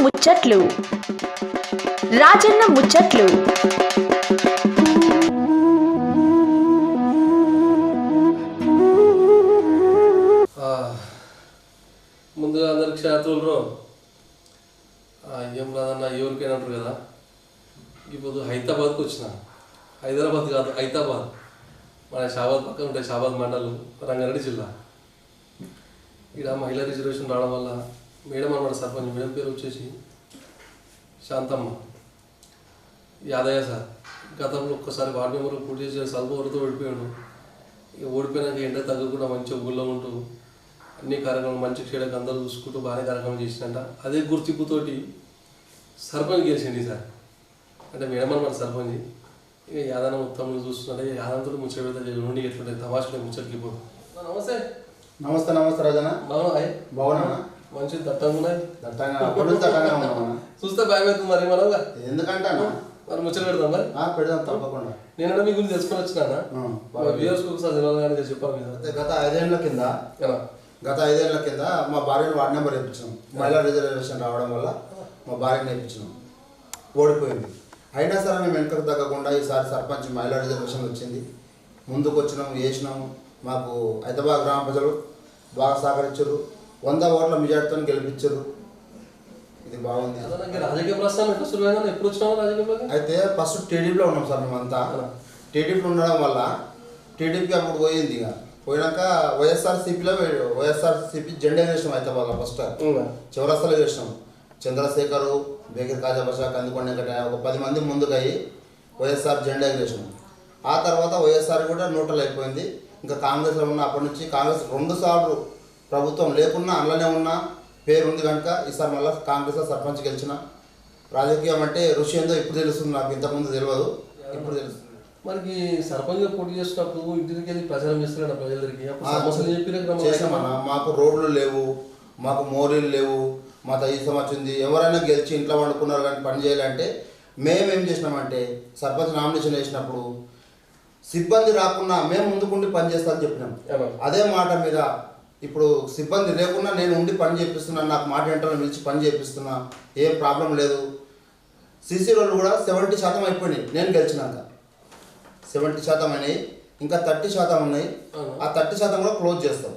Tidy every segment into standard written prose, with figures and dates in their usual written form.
ముచ్చట్లు రాజన్న ముచ్చట్లు. ముందుగా అందరికి క్షేత్రులు ఏం కాదన్న ఎవరికైనా అంటారు కదా. ఇప్పుడు హైదరాబాద్కి వచ్చిన, హైదరాబాద్ కాదు హైదరాబాద్, మన షాబాద్ పక్కన ఉంటాయి, షాబాద్ మండలం, రంగారెడ్డి జిల్లా. ఇక్కడ మహిళా రిజర్వేషన్ రావడం వల్ల మేడం అన్నమాట సర్పంచ్, మేడం పేరు వచ్చేసి శాంతమ్మ యాదయ్య సార్. గతంలో ఒక్కసారి వార్డు మెంబర్లు పూర్తి చేసి స్వల్ప ఓటుతో ఓడిపోయాడు. ఇక ఓడిపోయినాక ఎండ తగ్గకుండా మంచిగా గుళ్ళో ఉంటూ అన్ని కార్యక్రమాలు మంచి క్షేడకు అందరూ చూసుకుంటూ బాగానే కార్యక్రమం చేసినట్ట. అదే గుర్తింపుతోటి సర్పంచ్ గెలిచింది సార్. అంటే మేడం అన్నమాట సర్పంచ్. ఇక యాదన మొత్తం చూస్తుంటే యాదంతో ముచ్చట పెడతా నుండి ఎట్లుంటుంది తమాషలో ముచ్చట్కి పోదు. నమస్తే. నమస్తే నమస్తే రాజన్న. బాగున్నా. మంచి దట్టంగా ఉన్నాయి. దట్టంగా చూస్తే భయం అవుతుంది మరి మనం. ఎందుకంటే మరి ముచ్చట పెడదాం మరి. పెడదాం తప్పకుండా. నేను మీ గురించి తెలుసుకొని వచ్చినా వ్యూవర్స్కి ఒకసారి తెలియాలని చెప్పాను కదా. గత ఐదేళ్ల కింద మా భార్యను వార్డు నెంబర్ వేయించాం. మహిళా రిజర్వేషన్ రావడం వల్ల మా భార్యను వేయించాం. ఓడిపోయింది. అయినా సరే మేము వెనుకకు తగ్గకుండా ఈసారి సర్పంచ్ మహిళా రిజర్వేషన్ వచ్చింది. ముందుకు వచ్చినాము, వేసినాము. మాకు హైదరాబాద్ గ్రామ ప్రజలు బాగా సహకరించారు. 100 ఓట్ల మెజార్టీతో గెలిపించారు. ఇది బాగుంది. రాజకీయ ప్రస్థానం ఎప్పుడు వచ్చినాము రాజకీయంలో? అయితే ఫస్ట్ టీడీపీలో ఉన్నాం సార్ మేమంతా. టీడీపీలో ఉండడం వల్ల టీడీపీకి అప్పుడు పోయింది. ఇక పోయినాక వైఎస్ఆర్సీపీ జెండా వేసినాం. అయితే వాళ్ళ ఫస్ట్ చివరస్తలో వేసినాం. చంద్రశేఖరు, బేకర్ కాజాబషా, కందికొండ ఒక 10 మంది ముందుకు అయ్యి వైఎస్ఆర్ జెండా వేసినాం. ఆ తర్వాత వైఎస్ఆర్ కూడా న్యూట్రల్ అయిపోయింది. ఇంకా కాంగ్రెస్లో ఉన్న అప్పటి నుంచి కాంగ్రెస్ 2 సార్లు ప్రభుత్వం లేకున్నా అందులోనే ఉన్న పేరు ఉంది కనుక ఈసారి మళ్ళీ కాంగ్రెస్లో సర్పంచ్ గెలిచిన. రాజకీయం అంటే రుచి ఏందో ఇప్పుడు తెలుస్తుంది. నాకు ఇంతకుముందు తెలియదు, ఇప్పుడు తెలుస్తుంది. మనకి సర్పంచ్గా పోటీ చేసినప్పుడు ఇంటికి వెళ్ళి ప్రచారం చేస్తున్నాడు ప్రజలకి. చేసామన్నా. మాకు రోడ్లు లేవు, మాకు మోరీలు లేవు, మా ఈ సమస్య ఉంది. ఎవరైనా గెలిచి ఇంట్లో వండుకున్నారు కానీ పని చేయాలంటే మేమేం చేసినామంటే సర్పంచ్ నామినేషన్ వేసినప్పుడు సిబ్బంది రాకుండా మేము ముందుకుండి పని చేస్తామని చెప్పినాం. అదే మాట మీద ఇప్పుడు సిబ్బంది లేకుండా నేను ఉండి పని చేపిస్తున్నాను. నాకు మాట వెంటనే పిలిచి పని చేపిస్తున్నా, ఏం ప్రాబ్లం లేదు. సీసీ రోడ్లు కూడా 70% అయిపోయినాయి. నేను గెలిచినాక 70% అయినాయి. ఇంకా 30% ఉన్నాయి. ఆ 30% కూడా క్లోజ్ చేస్తాం.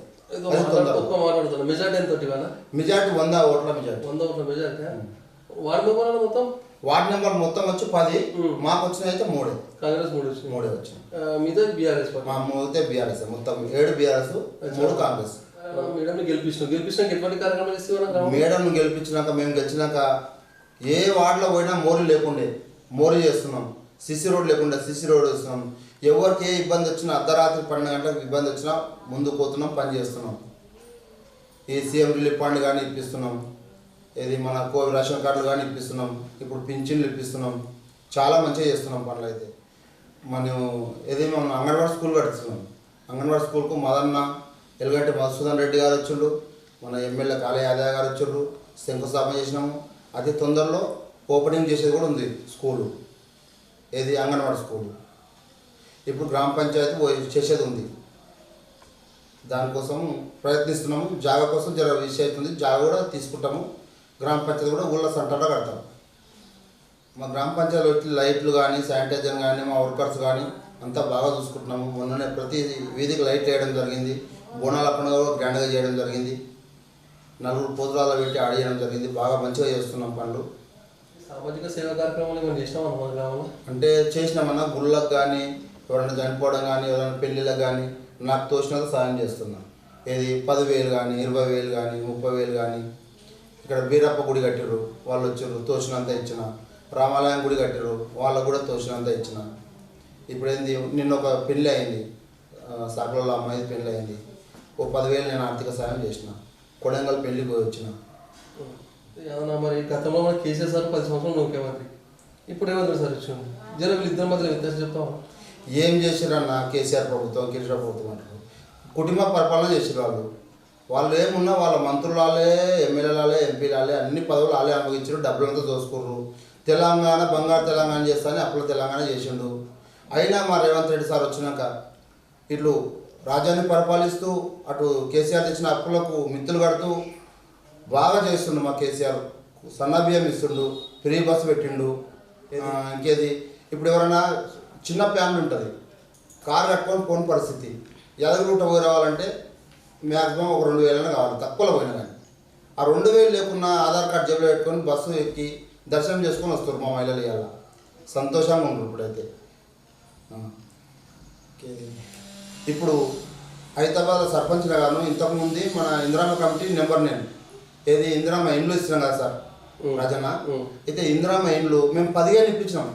మెజార్టీ 100 ఓట్ల మెజార్టీ. వార్డు నెంబర్ మొత్తం వచ్చి 10, మాకు వచ్చిన అయితే 3. కాంగ్రెస్ 3 వచ్చినాయి. మీతో బీఆర్ఎస్ మా మూతే బీఆర్ఎస్, మొత్తం 7 బీఆర్ఎస్, 3 కాంగ్రెస్. మేడం గెలిపించినాక ఎటువంటి కార్యక్రమాలు ఇస్తున్నాం? మేడం గెలిపించినాక మేము గెలిచినాక ఏ వార్డులో పోయినా మోరీ లేకుండే మోరీ చేస్తున్నాం. సిసి రోడ్ లేకుండా సిసి రోడ్ వేస్తున్నాం. ఎవరికి ఏ ఇబ్బంది వచ్చినా అర్ధరాత్రి 12 గంటలకు ఇబ్బంది వచ్చినా ముందు పోతున్నాం, పని చేస్తున్నాం. ఈ సీఎం రిలీఫ్ ఫండ్ కానీ ఇప్పిస్తున్నాం. ఇది మన కోవిడ్ రేషన్ కార్డులు కానీ ఇప్పిస్తున్నాం. ఇప్పుడు పింఛన్లు ఇప్పిస్తున్నాం. చాలా మంచిగా చేస్తున్నాం పనులు. అయితే మనం మనం అంగన్వాడీ స్కూల్ కడుతున్నాం. అంగన్వాడీ స్కూల్కు మదన్న ఎలుగంటి మధుసూదన్ రెడ్డి గారు వచ్చిండు, మన ఎమ్మెల్యే కాళీ యాదవ్ గారు వచ్చిండ్రు. శంకుస్థాపన చేసినాము. అతి తొందరలో ఓపెనింగ్ చేసేది కూడా ఉంది స్కూలు. అంగన్వాడీ స్కూలు. ఇప్పుడు గ్రామ పంచాయతీ చేసేది ఉంది. దానికోసం ప్రయత్నిస్తున్నాము. జాగా కోసం జర విషయం అవుతుంది. జాగా కూడా తీసుకుంటాము. గ్రామ పంచాయతీ కూడా ఊళ్ళో సెంటర్లో కడతాం. మా గ్రామ పంచాయతీ లైట్లు కానీ, శానిటైజర్ కానీ, మా వర్కర్స్ కానీ అంతా బాగా చూసుకుంటున్నాము. మొన్ననే ప్రతి వీధికి లైట్ వేయడం జరిగింది. బోనాల పండుగ కూడా గ్రాండ్గా చేయడం జరిగింది. 4 పోతురాలు పెట్టి ఆడేయడం జరిగింది. బాగా మంచిగా చేస్తున్నాం పనులు. సామాజిక సేవా కార్యక్రమాలు అంటే చేసినామన్నా. గుళ్ళకు కానీ, ఎవరైనా చనిపోవడం కానీ, ఎవరైనా పెళ్ళిళ్ళకి కానీ నాకు తోచినంత సాయం చేస్తున్నాను. 10,000 కానీ, 20,000 కానీ, 30,000 కానీ. ఇక్కడ బీరప్ప గుడి కట్టిర్రు, వాళ్ళు వచ్చారు, తోచినంత ఇచ్చిన. రామాలయం గుడి కట్టిర్రు, వాళ్ళకు కూడా తోచినంత ఇచ్చిన. ఇప్పుడు నిన్న ఒక పెళ్ళి అయింది, సాకులలో అమ్మాయి పెళ్ళి అయింది. 10,000 నేను ఆర్థిక సాయం చేసిన. కొడంగల్ పెళ్ళికి పోయి వచ్చిన. మరి గతంలో మన కేసీఆర్ సార్ 10 సంవత్సరాలు ముఖ్యమంత్రి, ఇప్పుడు ఏమంటారు సార్ వచ్చింది? వీళ్ళిద్దరి మధ్య వ్యత్యాసం చెప్తాం. ఏం చేసిరన్న కేసీఆర్ ప్రభుత్వం, కేసీఆర్ ప్రభుత్వం అంటారు. కుటుంబ పరిపాలన చేసిరు. వాళ్ళు ఏమున్నా వాళ్ళ మంత్రులాలే, ఎమ్మెల్యేలాలే, ఎంపీలాలే అన్ని పదవులు వాళ్ళే అనుభవించారు. డబ్బులంతా దోసుకుర్రు. తెలంగాణ బంగారు తెలంగాణ చేస్తానని అప్పుడు తెలంగాణ చేసిండు. అయినా మా రేవంత్ రెడ్డి సార్ వచ్చినాక ఇట్లు రాజ్యాన్ని పరిపాలిస్తూ అటు కేసీఆర్ తెచ్చిన అప్పులకు మిత్తులు కడుతూ బాగా చేస్తుండు మా కేసీఆర్. సన్నబియ్యం ఇస్తుండు, ఫ్రీ బస్ పెట్టిండు. ఇంకేది ఇప్పుడు ఎవరైనా చిన్న ఫ్యామిలీ ఉంటుంది, కారు కట్టుకొని పోని పరిస్థితి, యాదగిరిగుట్ట పోయి రావాలంటే మ్యాక్సిమం ఒక 2000 కావాలి, తక్కువలో పోయినా కానీ. ఆ 2000 లేకున్నా ఆధార్ కార్డు జేబులో పెట్టుకొని బస్సు ఎక్కి దర్శనం చేసుకొని వస్తారు మా మహిళలు. ఇవాళ సంతోషంగా ఉండరు ఇప్పుడైతే. ఇప్పుడు హైదరాబాద్ సర్పంచ్గా గాను ఇంతకుముందు మన ఇందిరామ కమిటీ నెంబర్ 9 ఏది ఇందిరామ ఇండ్లు ఇస్తున్నాం కదా సార్ రాజన్న. అయితే ఇందిరామ ఇండ్లు మేము 15 ఇప్పించినాం.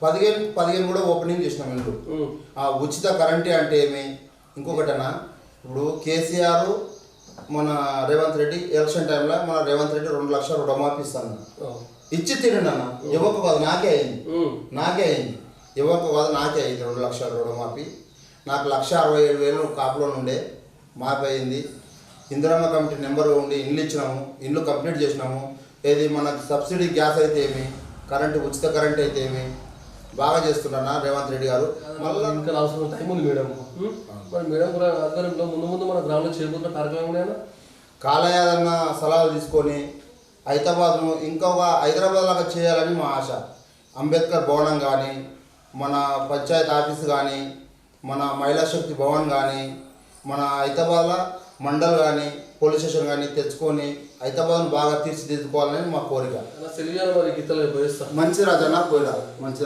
15 కూడా ఓపెనింగ్ చేసినాం ఇండ్లు. ఆ ఉచిత కరెంటే అంటే ఏమి, ఇంకొకటనా ఇప్పుడు కేసీఆర్ మన రేవంత్ రెడ్డి ఎలక్షన్ టైంలో మన రేవంత్ రెడ్డి 2 లక్షల రుణమాఫీ ఇస్తాను, ఇచ్చి తినండి అన్న. ఇవ్వక కాదు నాకే అయింది, ఇవ్వక కాదు నాకే అయింది 2 లక్షల రుణమాఫీ. నాకు 1,67,000 కాపులో ఉండే మాఫీ అయింది. ఇందిరమ్మ కమిటీ నెంబర్ ఉండి ఇండ్లు ఇచ్చినాము, ఇండ్లు కంప్లీట్ చేసినాము. ఏది మనకు సబ్సిడీ గ్యాస్ అయితే ఏమి, కరెంటు ఉచిత కరెంట్ అయితే ఏమి బాగా చేస్తున్నా రేవంత్ రెడ్డి గారు. మళ్ళీ ఇంకా అవసరం టైం ఉంది మేడం. మరి మేడం కూడా ఆధ్వర్యంలో ముందు మన గ్రామంలో చేరుకున్న కార్యక్రమం ఉన్నాయన్నా కాలయాదన్న సలహాలు తీసుకొని హైదరాబాద్ను ఇంకొక హైదరాబాద్ లాగా చేయాలని మా ఆశ. అంబేద్కర్ భవనం కానీ, మన పంచాయతీ ఆఫీస్ కానీ, మన మహిళా శక్తి భవన్ కానీ, మన హైదరాబాద్లో మండల్ కానీ, పోలీస్ స్టేషన్ కానీ తెచ్చుకొని హైదరాబాద్ను బాగా తీర్చిదిద్దుకోవాలని మా కోరిక. సెలియాన మరి గీతలు పోయిస్తా మంచి రాజన్న పోయిరా మంచి